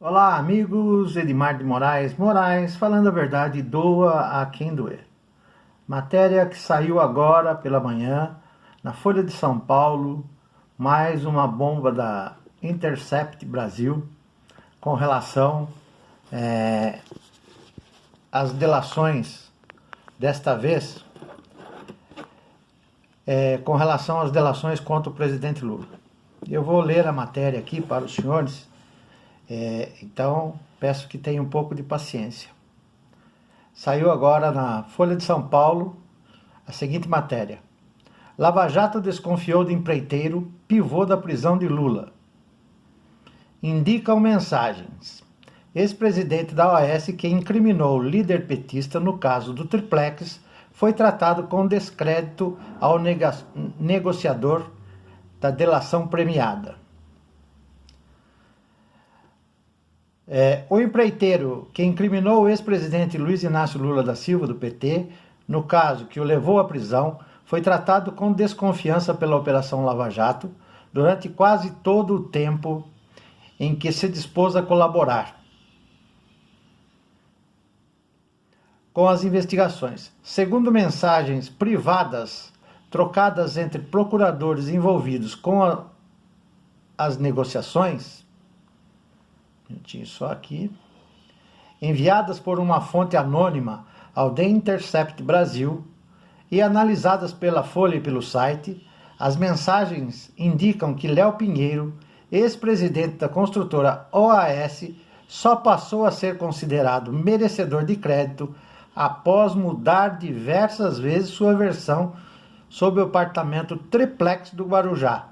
Olá, amigos. Edmar de Moraes, falando a verdade, doa a quem doer. Matéria que saiu agora pela manhã na Folha de São Paulo, mais uma bomba da Intercept Brasil com relação às delações, desta vez, com relação às delações contra o presidente Lula. Eu vou ler a matéria aqui para os senhores. Então, peço que tenham um pouco de paciência. Saiu agora na Folha de São Paulo a seguinte matéria: Lava Jato desconfiou de empreiteiro, pivô da prisão de Lula. Indicam mensagens. Ex-presidente da OAS que incriminou o líder petista no caso do Triplex foi tratado com descrédito ao negociador da delação premiada. O empreiteiro que incriminou o ex-presidente Luiz Inácio Lula da Silva, do PT, no caso que o levou à prisão, foi tratado com desconfiança pela Operação Lava Jato durante quase todo o tempo em que se dispôs a colaborar com as investigações. Segundo mensagens privadas trocadas entre procuradores envolvidos com as negociações, só aqui, enviadas por uma fonte anônima ao The Intercept Brasil e analisadas pela Folha e pelo site, as mensagens indicam que Léo Pinheiro, ex-presidente da construtora OAS, só passou a ser considerado merecedor de crédito após mudar diversas vezes sua versão sobre o apartamento Triplex do Guarujá,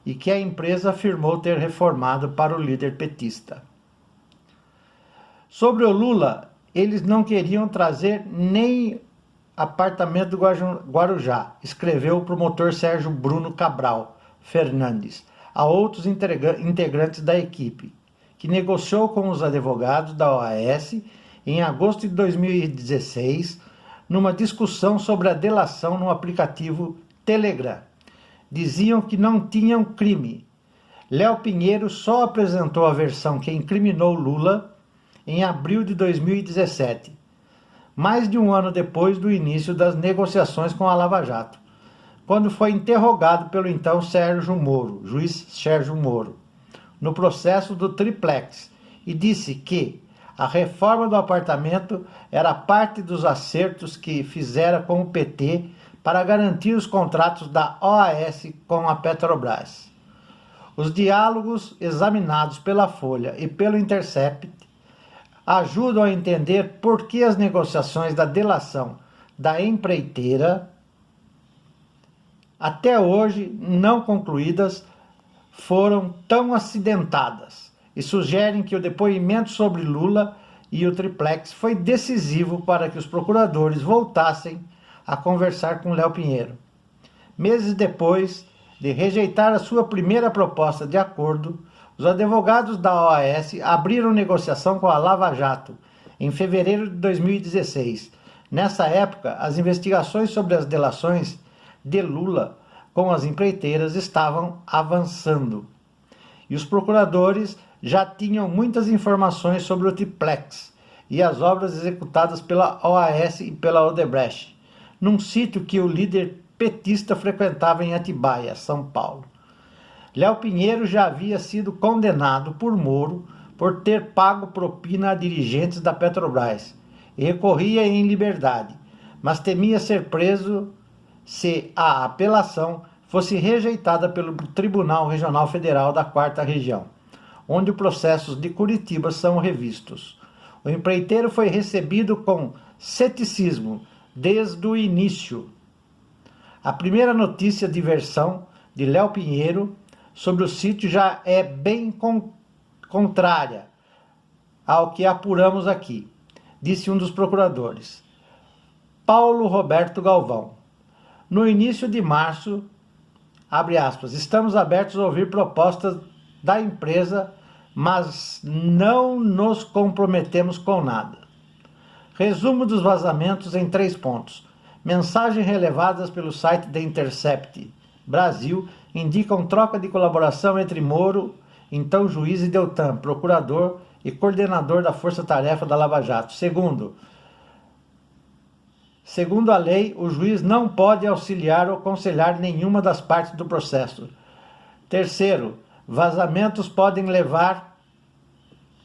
e que a empresa afirmou ter reformado para o líder petista. Sobre o Lula, eles não queriam trazer nem apartamento do Guarujá, escreveu o promotor Sérgio Bruno Cabral Fernandes a outros integrantes da equipe, que negociou com os advogados da OAS em agosto de 2016, numa discussão sobre a delação no aplicativo Telegram. Diziam que não tinham crime. Léo Pinheiro só apresentou a versão que incriminou Lula em abril de 2017, mais de um ano depois do início das negociações com a Lava Jato, quando foi interrogado pelo então juiz Sérgio Moro, no processo do Triplex, e disse que a reforma do apartamento era parte dos acertos que fizera com o PT para garantir os contratos da OAS com a Petrobras. Os diálogos examinados pela Folha e pelo Intercept ajudam a entender por que as negociações da delação da empreiteira, até hoje não concluídas, foram tão acidentadas, e sugerem que o depoimento sobre Lula e o Triplex foi decisivo para que os procuradores voltassem a conversar com Léo Pinheiro. Meses depois de rejeitar a sua primeira proposta de acordo, os advogados da OAS abriram negociação com a Lava Jato em fevereiro de 2016. Nessa época, as investigações sobre as delações de Lula com as empreiteiras estavam avançando, e os procuradores já tinham muitas informações sobre o Triplex e as obras executadas pela OAS e pela Odebrecht, num sítio que o líder petista frequentava em Atibaia, São Paulo. Léo Pinheiro já havia sido condenado por Moro por ter pago propina a dirigentes da Petrobras e recorria em liberdade, mas temia ser preso se a apelação fosse rejeitada pelo Tribunal Regional Federal da 4ª Região, onde os processos de Curitiba são revistos. O empreiteiro foi recebido com ceticismo desde o início. A primeira notícia de versão de Léo Pinheiro sobre o sítio já é bem contrária ao que apuramos aqui, disse um dos procuradores, Paulo Roberto Galvão. No início de março, abre aspas, estamos abertos a ouvir propostas da empresa, mas não nos comprometemos com nada. Resumo dos vazamentos em 3 pontos. Mensagens relevadas pelo site The Intercept Brasil indicam troca de colaboração entre Moro, então juiz, e Deltan, procurador, e coordenador da Força-Tarefa da Lava Jato. Segundo a lei, o juiz não pode auxiliar ou aconselhar nenhuma das partes do processo. Terceiro, vazamentos podem levar...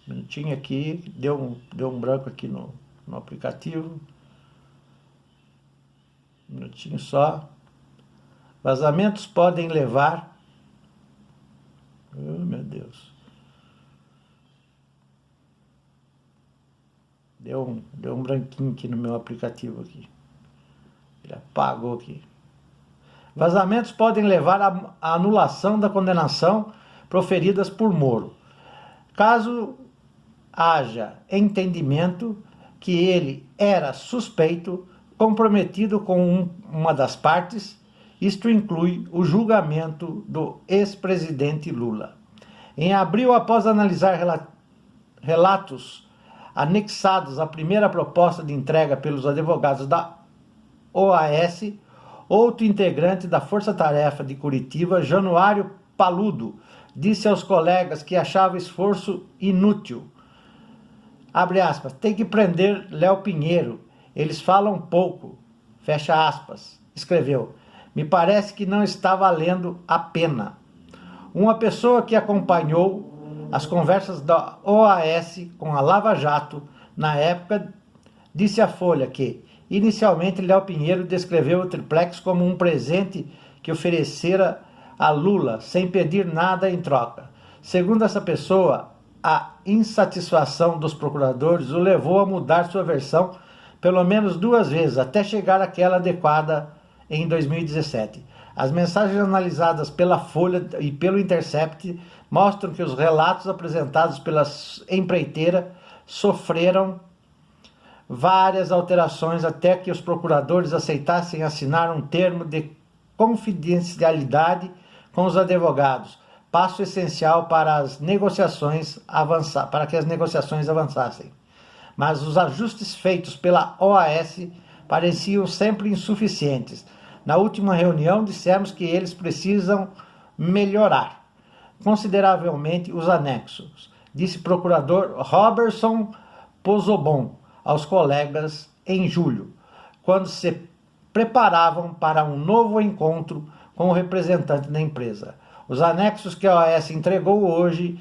Um minutinho aqui, deu um branco aqui no aplicativo. Um minutinho só. Vazamentos podem levar... Oh, meu Deus. Deu um branquinho aqui no meu aplicativo aqui. Ele apagou aqui. Vazamentos podem levar à anulação da condenação proferidas por Moro. Caso haja entendimento que ele era suspeito, comprometido com uma das partes, isto inclui o julgamento do ex-presidente Lula. Em abril, após analisar relatos anexados à primeira proposta de entrega pelos advogados da OAS, outro integrante da Força Tarefa de Curitiba, Januário Paludo, disse aos colegas que achava o esforço inútil. Abre aspas, tem que prender Léo Pinheiro, eles falam pouco, fecha aspas, escreveu. Me parece que não está valendo a pena. Uma pessoa que acompanhou as conversas da OAS com a Lava Jato, na época, disse à Folha que, inicialmente, Léo Pinheiro descreveu o triplex como um presente que oferecera a Lula, sem pedir nada em troca. Segundo essa pessoa, a insatisfação dos procuradores o levou a mudar sua versão pelo menos 2 vezes, até chegar àquela adequada em 2017. As mensagens analisadas pela Folha e pelo Intercept mostram que os relatos apresentados pela empreiteira sofreram várias alterações até que os procuradores aceitassem assinar um termo de confidencialidade com os advogados, passo essencial para que as negociações avançassem. Mas os ajustes feitos pela OAS pareciam sempre insuficientes. Na última reunião, dissemos que eles precisam melhorar consideravelmente os anexos, disse procurador Robertson Pozobon aos colegas em julho, quando se preparavam para um novo encontro com o representante da empresa. Os anexos que a OAS entregou hoje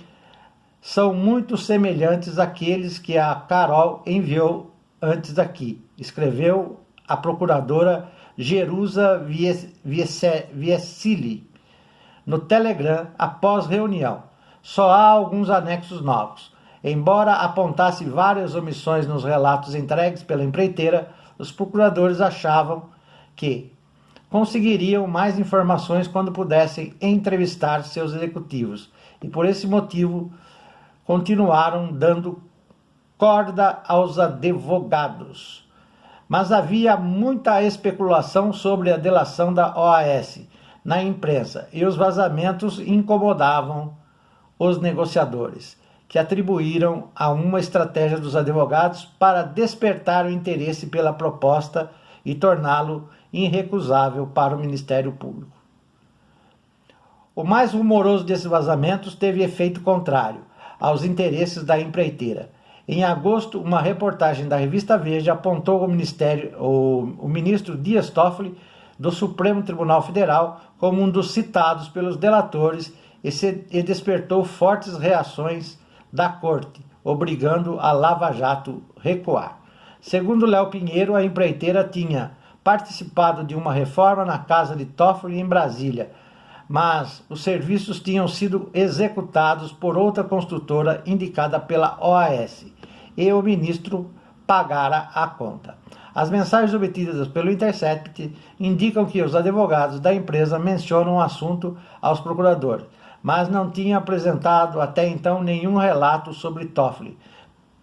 são muito semelhantes àqueles que a Carol enviou antes daqui, escreveu a procuradora Jerusa Viesili no Telegram após reunião. Só há alguns anexos novos. Embora apontasse várias omissões nos relatos entregues pela empreiteira, os procuradores achavam que conseguiriam mais informações quando pudessem entrevistar seus executivos e, por esse motivo, continuaram dando corda aos advogados. Mas havia muita especulação sobre a delação da OAS na imprensa e os vazamentos incomodavam os negociadores, que atribuíram a uma estratégia dos advogados para despertar o interesse pela proposta e torná-lo irrecusável para o Ministério Público. O mais rumoroso desses vazamentos teve efeito contrário aos interesses da empreiteira. Em agosto, uma reportagem da revista Veja apontou o ministro Dias Toffoli do Supremo Tribunal Federal como um dos citados pelos delatores e despertou fortes reações da corte, obrigando a Lava Jato a recuar. Segundo Léo Pinheiro, a empreiteira tinha participado de uma reforma na casa de Toffoli em Brasília, mas os serviços tinham sido executados por outra construtora indicada pela OAS, e o ministro pagara a conta. As mensagens obtidas pelo Intercept indicam que os advogados da empresa mencionam o assunto aos procuradores, mas não tinham apresentado até então nenhum relato sobre Toffoli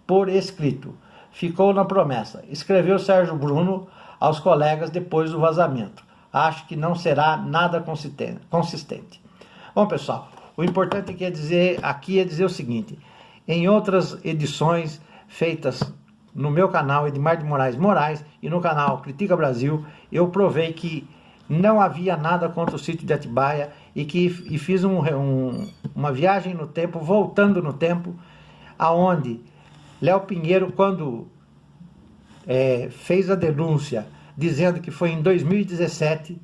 por escrito. Ficou na promessa, escreveu Sérgio Bruno aos colegas depois do vazamento. Acho que não será nada consistente. Bom, pessoal, o importante aqui é dizer o seguinte: em outras edições feitas no meu canal Edmar de Moraes e no canal Critica Brasil, eu provei que não havia nada contra o sítio de Atibaia e fiz uma viagem no tempo, voltando no tempo, aonde Léo Pinheiro, quando fez a denúncia dizendo que foi em 2017,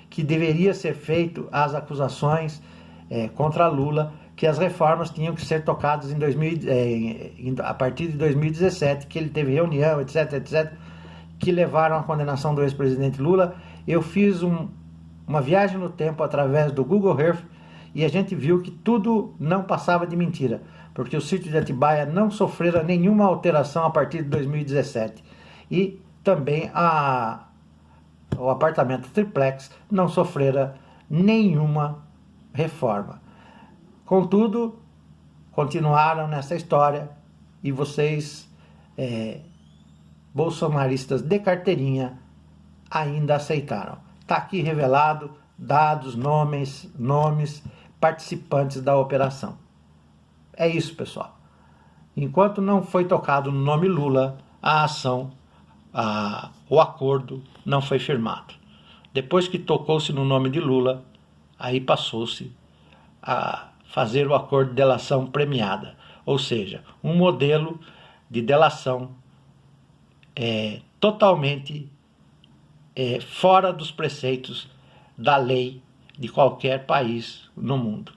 que deveria ser feito as acusações contra Lula, que as reformas tinham que ser tocadas a partir de 2017, que ele teve reunião, etc, etc, que levaram à condenação do ex-presidente Lula. Eu fiz uma viagem no tempo através do Google Earth e a gente viu que tudo não passava de mentira, porque o sítio de Atibaia não sofrera nenhuma alteração a partir de 2017 e também o apartamento triplex não sofrera nenhuma reforma. Contudo, continuaram nessa história e vocês, bolsonaristas de carteirinha, ainda aceitaram. Está aqui revelado dados, nomes, participantes da operação. É isso, pessoal. Enquanto não foi tocado no nome Lula, a ação, o acordo não foi firmado. Depois que tocou-se no nome de Lula, aí passou-se a fazer o acordo de delação premiada, ou seja, um modelo de delação totalmente fora dos preceitos da lei de qualquer país no mundo.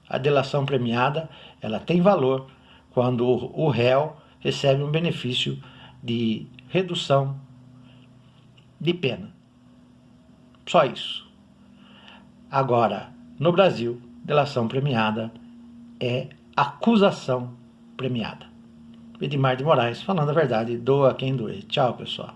A delação premiada, ela tem valor quando o réu recebe um benefício de redução de pena. Só isso. Agora, no Brasil, delação premiada é acusação premiada. Edmar de Moraes, falando a verdade, doa quem doer. Tchau, pessoal.